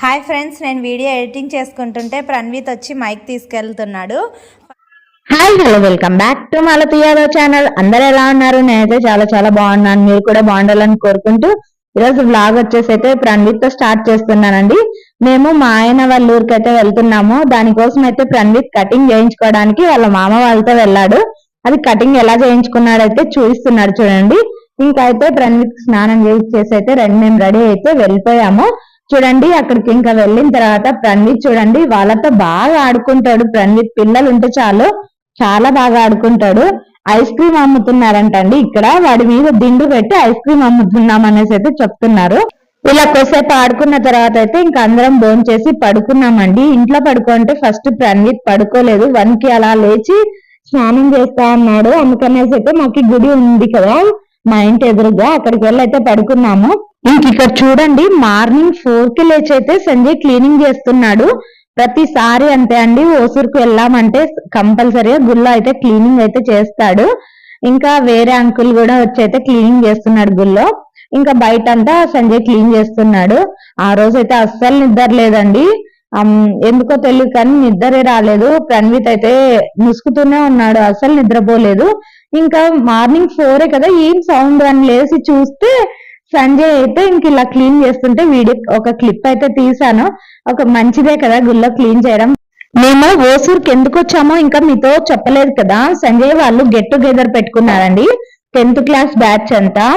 Hi friends, నేను video editing చేసుకుంటుంటే ప్రణ్విత్ వచ్చి మైక్ తీసుకెళ్తున్నాడు. Hi hello welcome back to Malathi Yadav channel. అందరు ఎలా ఉన్నారు? నేనైతే చాలా బాగున్నాను. మీరు కూడా బాగుండాలని కోరుకుంటూ ఈరోజు వ్లాగ్ వచ్చేసి అయితే ప్రణ్విత్ తో స్టార్ట్ చేస్తున్నానండి. మేము మా ఆయన వాళ్ళ ఊరికి అయితే వెళ్తున్నాము. దానికోసం అయితే ప్రణ్విత్ కటింగ్ చేయించుకోవడానికి వాళ్ళ మామ వాళ్ళతో వెళ్ళాడు. అది కటింగ్ ఎలా చేయించుకున్నాడైతే చూపిస్తున్నాడు చూడండి. ఇంకా అయితే ప్రణ్విత్ స్నానం చేసి అయితే మేము రెడీ అయితే వెళ్ళిపోయాము. చూడండి, అక్కడికి ఇంకా వెళ్ళిన తర్వాత ప్రణ్విత్ చూడండి వాళ్ళతో బాగా ఆడుకుంటాడు. ప్రణ్విత్ పిల్లలు ఉంటే చాలు చాలా బాగా ఆడుకుంటాడు. ఐస్ క్రీమ్ అమ్ముతున్నారంటండి ఇక్కడ. వాడి మీద దిండు పెట్టి ఐస్ క్రీమ్ అమ్ముతున్నాం అనేసి అయితే చెప్తున్నారు. ఇలా కొద్దిసేపు ఆడుకున్న తర్వాత అయితే ఇంకా అందరం భోంచేసి పడుకున్నామండి. ఇంట్లో పడుకుంటే ఫస్ట్ ప్రణ్విత్ పడుకోలేదు. 1కి అలా లేచి స్నానం చేస్తా అన్నాడు. అందుకనేసి అయితే మాకు గుడి ఉంది కదా మా ఇంటి ఎదురుగా, అక్కడికి వెళ్ళి అయితే పడుకున్నాము. ఇంక ఇక్కడ చూడండి, మార్నింగ్ 4కి లేచి అయితే సంజయ్ క్లీనింగ్ చేస్తున్నాడు. ప్రతిసారి అంతే అండి, ఓసూరుకు వెళ్ళామంటే కంపల్సరీగా గుళ్ళో అయితే క్లీనింగ్ అయితే చేస్తాడు. ఇంకా వేరే అంకుల్ కూడా వచ్చి అయితే క్లీనింగ్ చేస్తున్నాడు గుళ్ళో. ఇంకా బయట అంతా సంజయ్ క్లీన్ చేస్తున్నాడు. ఆ రోజు అయితే అస్సలు నిద్ర లేదండి. ఎందుకో తెలియదు కానీ నిద్రే రాలేదు. ప్రణ్విత్ అయితే ముసుకుతూనే ఉన్నాడు, అస్సలు నిద్రపోలేదు. ఇంకా మార్నింగ్ 4 కదా, ఏం సౌండ్ అని లేచి చూస్తే సంజయ్ అయితే ఇంక ఇలా క్లీన్ చేస్తుంటే వీడియో ఒక క్లిప్ అయితే తీసాను. ఒక మంచిదే కదా గుళ్ళో క్లీన్ చేయడం. మేము ఓసూరుకి ఎందుకు వచ్చామో ఇంకా మీతో చెప్పలేదు కదా. సంజయ్ వాళ్ళు గెట్ టుగెదర్ పెట్టుకున్నారండి, 10th క్లాస్ బ్యాచ్ అంతా.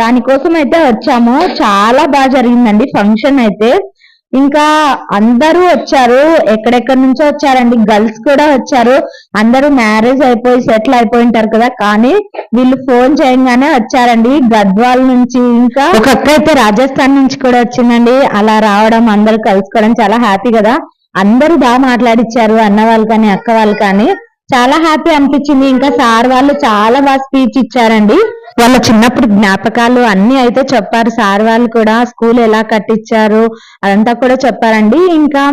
దానికోసం అయితే వచ్చాము. చాలా బాగా జరిగిందండి ఫంక్షన్ అయితే. ఇంకా అందరూ వచ్చారు, ఎక్కడెక్కడి నుంచో వచ్చారండి. గర్ల్స్ కూడా వచ్చారు. అందరూ మ్యారేజ్ అయిపోయి సెటిల్ అయిపోయి ఉంటారు కదా, కానీ వీళ్ళు ఫోన్ చేయగానే వచ్చారండి. గద్వాల్ నుంచి, ఇంకా ఒక అక్క అయితే రాజస్థాన్ నుంచి కూడా వచ్చిందండి. అలా రావడం, అందరూ కలుసుకోవడం చాలా హ్యాపీ కదా. అందరూ బాగా మాట్లాడిచ్చారు, అన్న వాళ్ళు కానీ అక్క వాళ్ళు కానీ. చాలా హ్యాపీ అనిపించింది. ఇంకా సార్ వాళ్ళు చాలా బాగా స్పీచ్ ఇచ్చారండి. వాళ్ళ చిన్నప్పుడు జ్ఞాపకాలు అన్ని అయితే చెప్పారు సార్ వాళ్ళు కూడా. స్కూల్ ఎలా కట్టించారు అదంతా కూడా చెప్పారండి. ఇంకా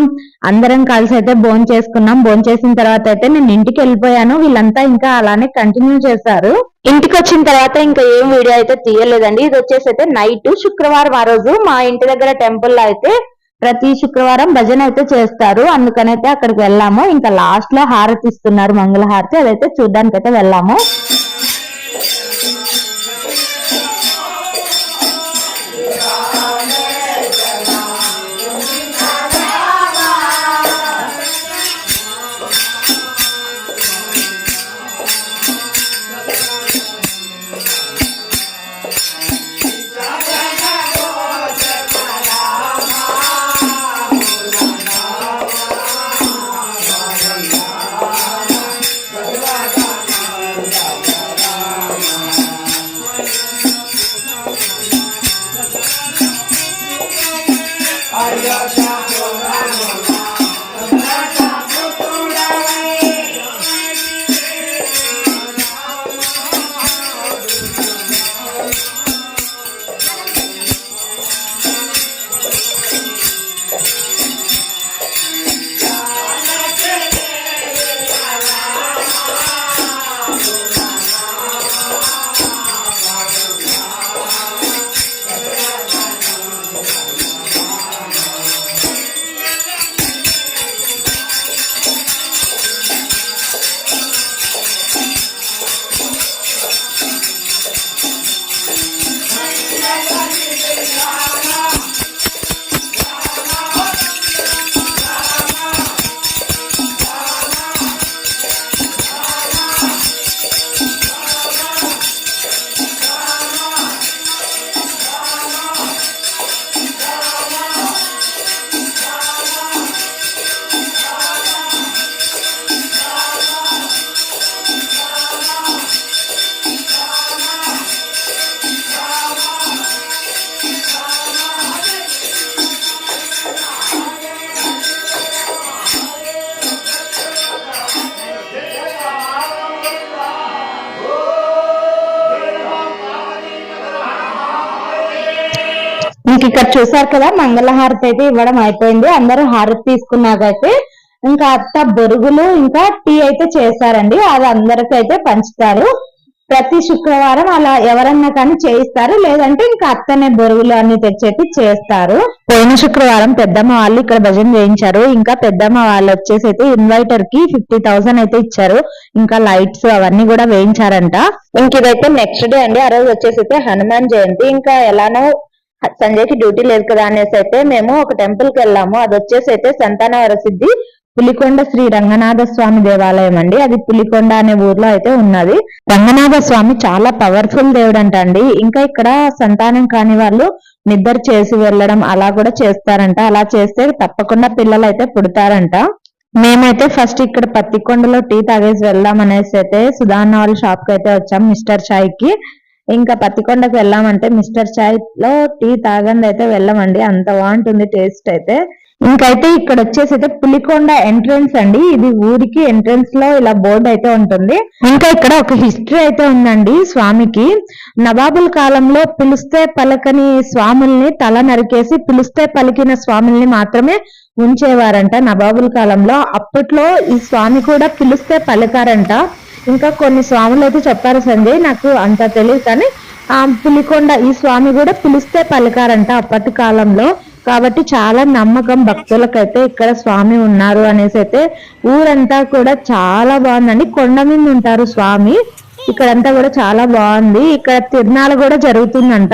అందరం కలిసి అయితే భోంచేసుకున్నాం. భోంచేసిన తర్వాత అయితే నేను ఇంటికి వెళ్ళిపోయాను. వీళ్ళంతా ఇంకా అలానే కంటిన్యూ చేశారు. ఇంటికి వచ్చిన తర్వాత ఇంకా ఏం వీడియో అయితే తీయలేదండి. ఇది వచ్చేసి అయితే నైట్ శుక్రవారం ఆ రోజు మా ఇంటి దగ్గర టెంపుల్ లో అయితే ప్రతి శుక్రవారం భజన అయితే చేస్తారు. అందుకనైతే అక్కడికి వెళ్ళాము. ఇంకా లాస్ట్ లో హారతి ఇస్తున్నారు, మంగళ హారతి, అదైతే చూడ్డానికి అయితే వెళ్ళాము. ఇంక ఇక్కడ చూసారు కదా, మంగళహారతి అయితే ఇవ్వడం అయిపోయింది. అందరూ హారతి తీసుకున్నాకైతే ఇంకా అత్త బొరుగులు ఇంకా టీ అయితే చేశారండి. అది అందరికి అయితే పంచుతారు. ప్రతి శుక్రవారం అలా ఎవరన్నా కానీ చేయిస్తారు, లేదంటే ఇంకా అత్తనే బొరుగులు అన్ని తెచ్చేటి చేస్తారు. పోయిన శుక్రవారం పెద్దమ్మ వాళ్ళు ఇక్కడ భజన చేయించారు. ఇంకా పెద్దమ్మ వాళ్ళు వచ్చేసి అయితే ఇన్వైటర్ కి 50,000 అయితే ఇచ్చారు. ఇంకా లైట్స్ అవన్నీ కూడా వేయించారంట. ఇంక ఇదైతే నెక్స్ట్ డే అండి. ఆ రోజు వచ్చేసి అయితే హనుమాన్ జయంతి. ఇంకా ఎలానో సంజయ్కి డ్యూటీ లేదు కదా అనేసి అయితే మేము ఒక టెంపుల్ కి వెళ్ళాము. అది వచ్చేసి అయితే సంతాన వరసిద్ధి పులికొండ శ్రీ రంగనాథ స్వామి దేవాలయం అండి. అది పులికొండ అనే ఊర్లో అయితే ఉన్నది. రంగనాథ స్వామి చాలా పవర్ఫుల్ దేవుడు అంట అండి. ఇంకా ఇక్కడ సంతానం కాని వాళ్ళు నిద్ర చేసి వెళ్ళడం అలా కూడా చేస్తారంట. అలా చేస్తే తప్పకుండా పిల్లలు అయితే పుడతారంట. మేమైతే ఫస్ట్ ఇక్కడ పత్తికొండలో టీ తాగేసి వెళ్దాం అనేసి అయితే సుధాన్న వాళ్ళ షాప్ కి అయితే వచ్చాం, మిస్టర్ చాయ్ కి. ఇంకా పత్తికొండకి వెళ్ళామంటే మిస్టర్ చాయ్ లో టీ తాగంది అయితే వెళ్ళమండి, అంత బాగుంటుంది టేస్ట్ అయితే. ఇంకైతే ఇక్కడ వచ్చేసి అయితే పులికొండ ఎంట్రన్స్ అండి. ఇది ఊరికి ఎంట్రన్స్ లో ఇలా బోర్డు అయితే ఉంటుంది. ఇంకా ఇక్కడ ఒక హిస్టరీ అయితే ఉందండి స్వామికి. నవాబుల కాలంలో పిలిస్తే పలకని స్వాముల్ని తల నరికేసి పిలిస్తే పలికిన స్వాముల్ని మాత్రమే ఉంచేవారంట నవాబుల కాలంలో. అప్పట్లో ఈ స్వామి కూడా పిలిస్తే పలికారంట. ఇంకా కొన్ని స్వాములు అయితే చెప్పారు సంజయ్, నాకు అంత తెలియదు కానీ పులికొండ ఈ స్వామి కూడా పిలిస్తే పలికారంట అప్పటి కాలంలో. కాబట్టి చాలా నమ్మకం భక్తులకైతే ఇక్కడ స్వామి ఉన్నారు అనేసి అయితే. ఊరంతా కూడా చాలా బాగుందండి, కొండ మీద ఉంటారు స్వామి. ఇక్కడంతా కూడా చాలా బాగుంది. ఇక్కడ తిరునాళ్ళు కూడా జరుగుతుందంట.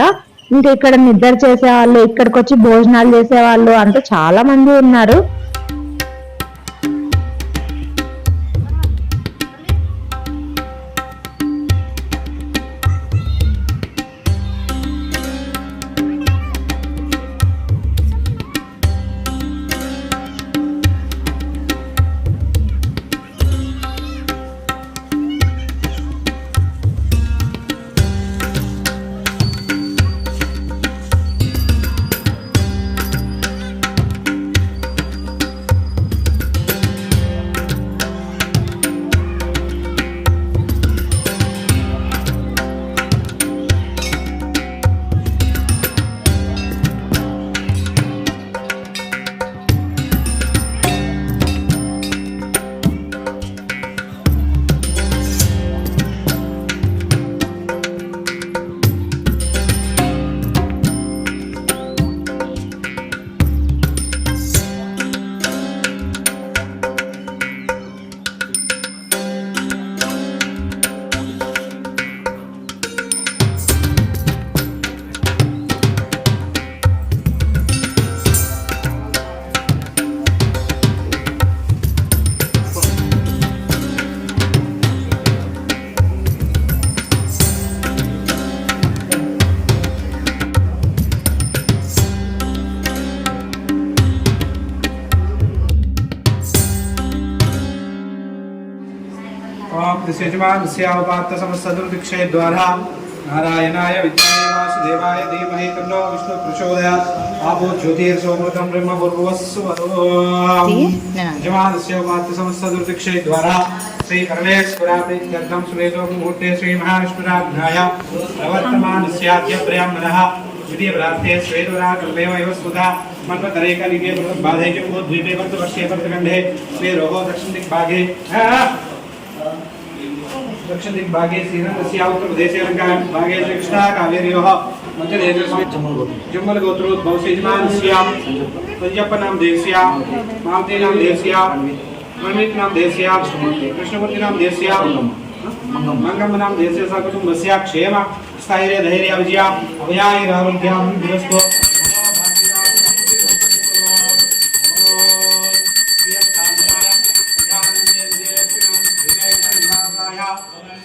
ఇంకా ఇక్కడ నిద్ర చేసేవాళ్ళు, ఇక్కడికి వచ్చి భోజనాలు చేసేవాళ్ళు అంతా చాలా మంది ఉన్నారు. यजमानस्यावपात्त समस्तदुर्दिक्षे द्वारा नारायणाय विद्महे वासुदेवाय धीमहि तन्नो विष्णु प्रचोदयात् आपो ज्योतिर्सोमृतं ब्रह्म भूर्भुवस्सुवः यजमानस्यावपात्त समस्तदुर्दिक्षे द्वारा श्री परमेश्वराप्रीत्यर्थं सुवेदो मुहूर्ते श्री महाविष्णुराज्ञाय प्रवर्तमानस्याद्य ब्राह्मणः द्वितीय प्राप्ते श्वेतरागमेव सुधा मन्वतरेकलिगे बाधे जम्बूद्वीपे वर्तवर्षे वर्तखण्डे श्रीरोहो दक्षिणदिग्भागे दक्षिणदिग्भागे श्रीरङ्गस्य उत्तरप्रदेशे लङ्काभागे कृष्णा कावेर्योः मध्यदेशे जम्बलगोत्रोद्भव यजमानस्य संजप्पनाम देवस्य मालतीनाम देवस्य मन्वितनाम देवस्य कृष्णमूर्तिनाम देवस्य मंगमनाम देवस्य सकुटुम्बस्य क्षेम स्थैर्य धैर्य विजय अभयारोग्यं दिवस्तो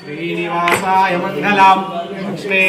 श्रीनिवासाय मंगलम लक्ष्मी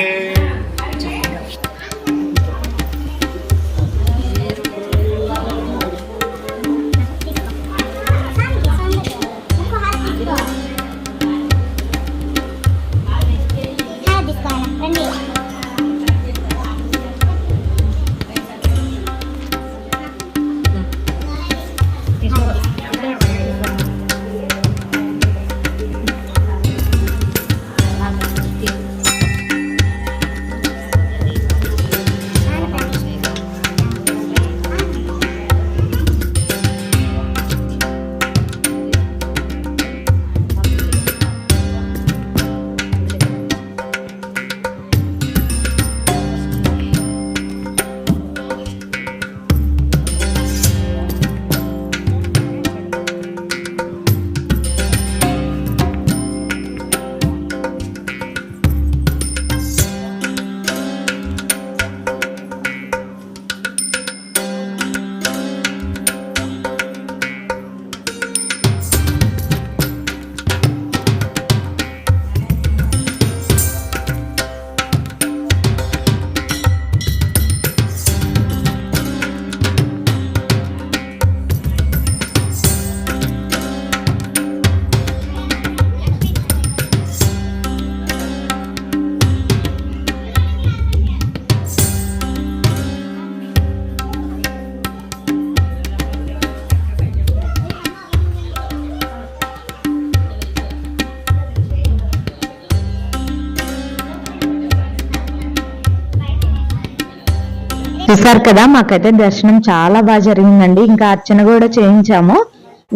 చూసారు కదా, మాకైతే దర్శనం చాలా బాగా జరిగిందండి. ఇంకా అర్చన కూడా చేయించాము.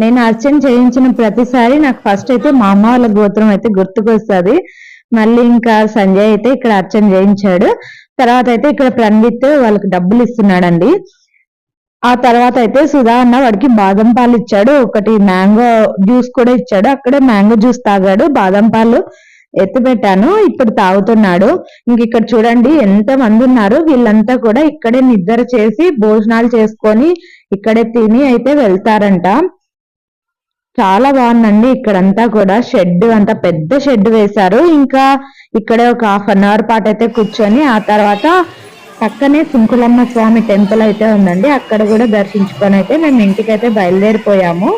నేను అర్చన చేయించిన ప్రతిసారి నాకు ఫస్ట్ అయితే మా అమ్మ వాళ్ళ గోత్రం అయితే గుర్తుకొస్తుంది. మళ్ళీ ఇంకా సంజయ్ అయితే ఇక్కడ అర్చన చేయించాడు. తర్వాత అయితే ఇక్కడ ప్రణవిత్ వాళ్ళకి డబ్బులు ఇస్తున్నాడండి. ఆ తర్వాత అయితే సుధా అన్న వాడికి బాదం పాలు ఇచ్చాడు, ఒకటి మ్యాంగో జ్యూస్ కూడా ఇచ్చాడు. అక్కడే మ్యాంగో జ్యూస్ తాగాడు. బాదం పాలు ఎత్తి పెట్టాను, ఇప్పుడు తాగుతున్నాడు. ఇంక ఇక్కడ చూడండి ఎంత మంది ఉన్నారు. వీళ్ళంతా కూడా ఇక్కడే నిద్ర చేసి భోజనాలు చేసుకొని ఇక్కడే తిని అయితే వెళ్తారంట. చాలా బాగుందండి ఇక్కడంతా కూడా. షెడ్ అంతా పెద్ద షెడ్ వేశారు. ఇంకా ఇక్కడే ఒక 1/2 అవర్ పాటు అయితే కూర్చొని ఆ తర్వాత పక్కనే సుంకులమ్మ స్వామి టెంపుల్ అయితే ఉందండి, అక్కడ కూడా దర్శించుకొని అయితే మేము ఇంటికైతే బయలుదేరిపోయాము.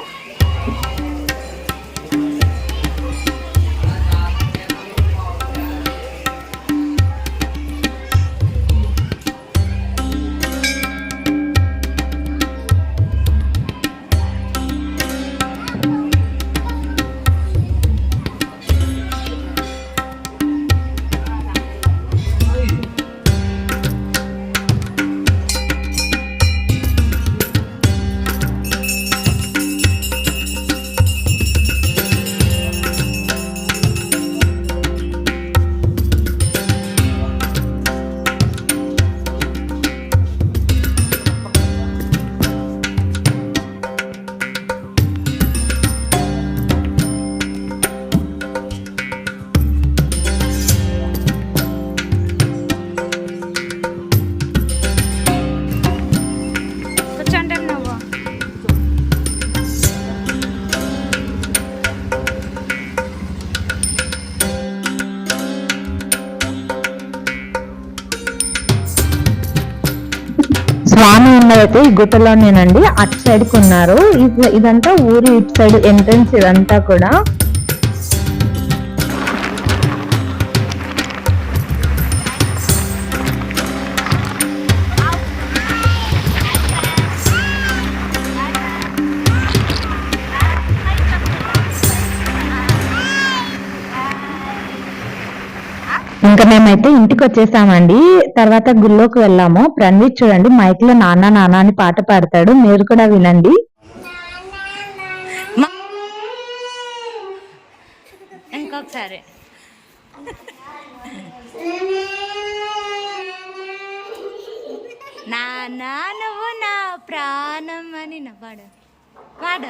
స్వామి ఉన్నదైతే ఈ గుట్టలోనేనండి, అటు సైడ్ కొన్నారు. ఇదంతా ఊరి ఇటు సైడ్ ఎంట్రన్స్ ఇదంతా కూడా. ఇంకా మేమైతే ఇంటికి వచ్చేసామండి. తర్వాత గుళ్ళోకి వెళ్ళాము. ప్రణవిత్ చూడండి మైక్ లో నాన్న నాన్న అని పాట పాడతాడు, మీరు కూడా వినండి. ఇంకొకసారి నాన్న నువ్వు నా ప్రాణం అని నా పాడ పాడ.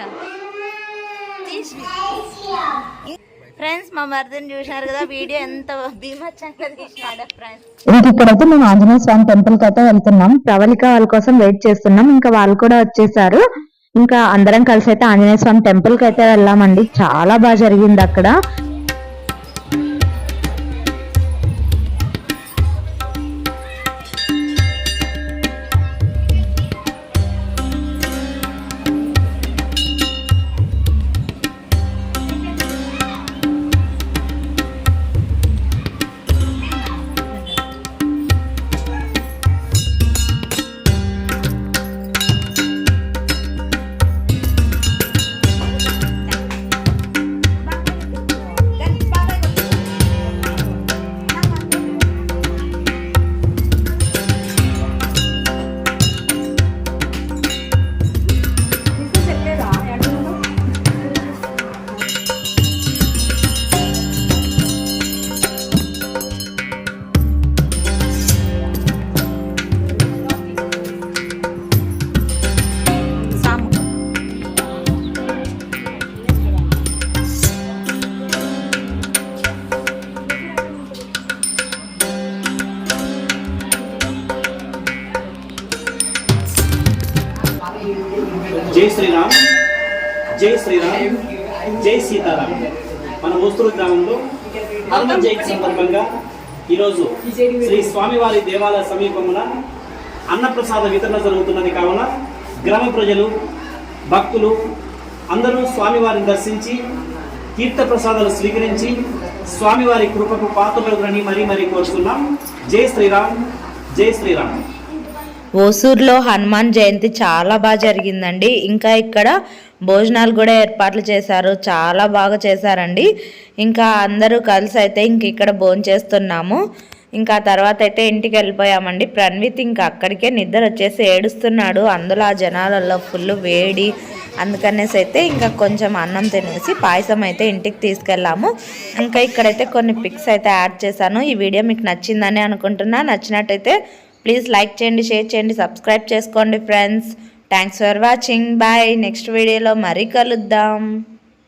ఫ్రెండ్స్ మా మరిదిని చూసినారు కదా, వీడియో ఎంత భీమచ్చంగా తీసినాడు ఫ్రెండ్స్. ఇంక ఇక్కడైతే మేము ఆంజనేయ స్వామి టెంపుల్ కి అయితే వెళ్తున్నాం. ప్రవళిక వాళ్ళ కోసం వెయిట్ చేస్తున్నాం. ఇంకా వాళ్ళు కూడా వచ్చేసారు. ఇంకా అందరం కలిసి అయితే ఆంజనేయ స్వామి టెంపుల్ కి అయితే వెళ్ళామండి. చాలా బాగా జరిగింది అక్కడ. జై శ్రీరామ్, జై శ్రీరామ్, జై సీతారాం. మన ఓస్తూరు గ్రామంలో హనుమాన్ జయంతి సందర్భంగా ఈరోజు శ్రీ స్వామివారి దేవాలయ సమీపమున అన్నప్రసాద వితరణ జరుగుతున్నది. కావున గ్రామ ప్రజలు భక్తులు అందరూ స్వామివారిని దర్శించి తీర్థ ప్రసాదాలు స్వీకరించి స్వామివారి కృపకు పాత్రలగురని మరీ మరీ కోరుతున్నాం. జై శ్రీరామ్, జై శ్రీరామ్. ఓసూరులో హనుమాన్ జయంతి చాలా బాగా జరిగిందండి. ఇంకా ఇక్కడ భోజనాలు కూడా ఏర్పాట్లు చేశారు, చాలా బాగా చేశారండి. ఇంకా అందరూ కలిసి అయితే ఇంక ఇక్కడ భోజనం చేస్తున్నాము. ఇంకా తర్వాత అయితే ఇంటికి వెళ్ళిపోయామండి. ప్రణవిత్ ఇంకా అక్కడికే నిద్ర వచ్చేసి ఏడుస్తున్నాడు. అందులో ఆ జనాలలో ఫుల్ వేడి, అందుకనేసి అయితే ఇంకా కొంచెం అన్నం తినేసి పాయసం అయితే ఇంటికి తీసుకెళ్ళాము. ఇంకా ఇక్కడైతే కొన్ని పిక్స్ అయితే యాడ్ చేశాను. ఈ వీడియో మీకు నచ్చిందని అనుకుంటున్నా. నచ్చినట్టయితే ప్లీజ్ లైక్ చేయండి, షేర్ చేయండి, సబ్స్క్రైబ్ చేసుకోండి friends. Thanks for watching. Bye. Next వీడియోలో మరీ కలుద్దాం.